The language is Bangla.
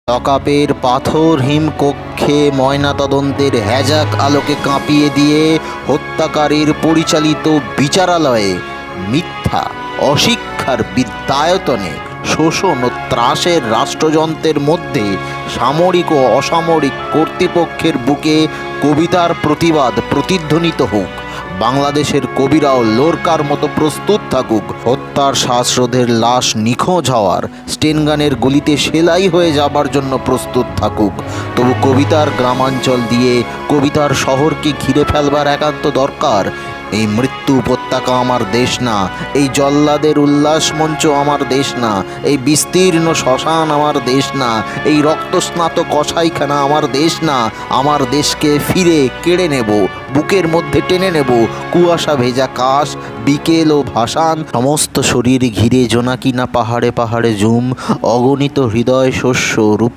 লকআপের পাথরহীন কক্ষে ময়নাতদন্তের হ্যাজাক আলোকে কাঁপিয়ে দিয়ে হত্যাকারীর পরিচালিত বিচারালয়ে মিথ্যা অশিক্ষার বিদ্যায়তনে শোষণ ও ত্রাসের রাষ্ট্রযন্ত্রের মধ্যে সামরিক ও অসামরিক কর্তৃপক্ষের বুকে কবিতার প্রতিবাদ প্রতিধ্বনিত হোক। বাংলাদেশের কবিরাও লোরকার মতো প্রস্তুত থাকুক। হত্যার শ্বাসরোধের লাশ নিখোঁজ হওয়ার, স্টেনগানের গুলিতে সেলাই হয়ে যাবার জন্য প্রস্তুত থাকুক। তবু কবিতার গ্রামাঞ্চল দিয়ে কবিতার শহরকে ঘিরে ফেলবার একান্ত দরকার। এই মৃত্যু উপত্যকা আমার দেশ না, এই জল্লাদের উল্লাস মঞ্চ আমার দেশ না, এই বিস্তীর্ণ শ্মশান আমার দেশ না, এই রক্তস্নাত কসাইখানা আমার দেশ না। আমার দেশকে ফিরে কেড়ে নেব, বুকের মধ্যে টেনে নেব। কুয়াশা ভেজা কাশ, বিকেল ও ভাসান, সমস্ত শরীর ঘিরে জোনাকিনা পাহাড়ে পাহাড়ে ঝুম, অগণিত হৃদয় শস্য রূপ